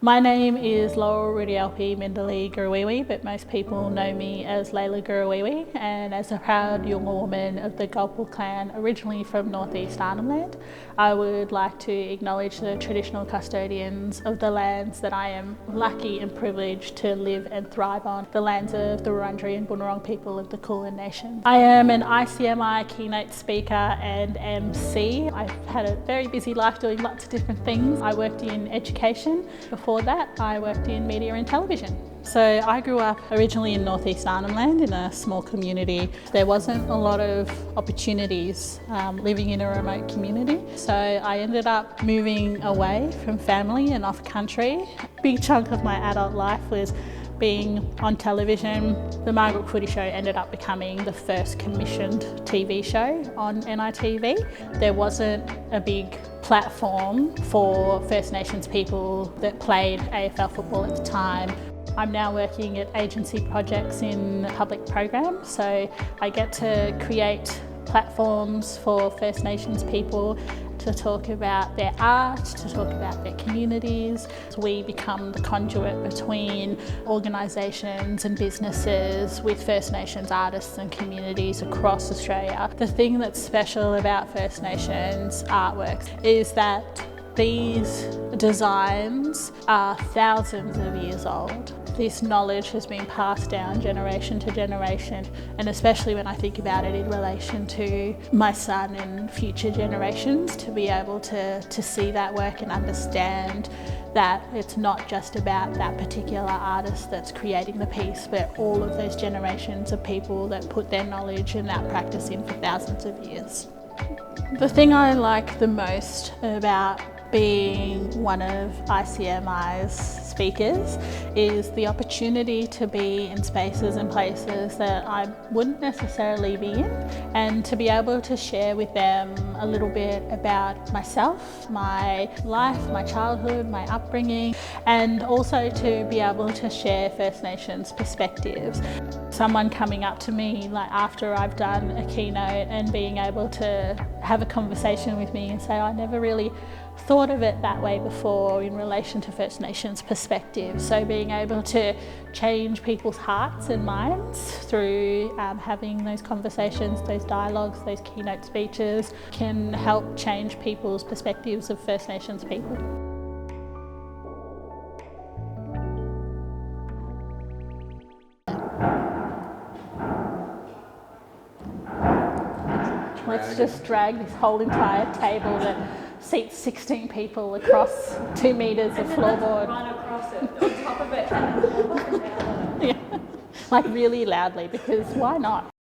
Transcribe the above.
My name is Leila Gurruwiwi, but most people know me as Leila Gurruwiwi, and as a proud Yolngu woman of the Galpu Clan, originally from Northeast Arnhem, I would like to acknowledge the traditional custodians of the lands that I am lucky and privileged to live and thrive on, the lands of the Wurundjeri and Bunurong people of the Kulin Nation. I am an ICMI keynote speaker and MC. I've had a very busy life doing lots of different things. I worked in education. Before that, I worked in media and television. So I grew up originally in Northeast Arnhem in a small community. There wasn't a lot of opportunities living in a remote community. So I ended up moving away from family and off country. A big chunk of my adult life was being on television. The Marngrook Footy Show ended up becoming the first commissioned TV show on NITV. There wasn't a big platform for First Nations people that played AFL football at the time. I'm now working at agency projects in public programs, so I get to create platforms for First Nations people to talk about their art, to talk about their communities. We become the conduit between organisations and businesses with First Nations artists and communities across Australia. The thing that's special about First Nations artworks is that these designs are thousands of years old. This knowledge has been passed down generation to generation, and especially when I think about it in relation to my son and future generations, to be able to see that work and understand that it's not just about that particular artist that's creating the piece, but all of those generations of people that put their knowledge and that practice in for thousands of years. The thing I like the most about being one of ICMI's speakers is the opportunity to be in spaces and places that I wouldn't necessarily be in, and to be able to share with them a little bit about myself, my life, my childhood, my upbringing, and also to be able to share First Nations perspectives. Someone coming up to me like after I've done a keynote and being able to have a conversation with me and say, I never really thought of it that way before in relation to First Nations perspective. So being able to change people's hearts and minds through having those conversations, those dialogues, those keynote speeches can help change people's perspectives of First Nations people. Let's just drag this whole entire table that seats 16 people across 2 metres of floorboard. Run across it, on top of it, and then walk up and down. Yeah. Like really loudly, because why not?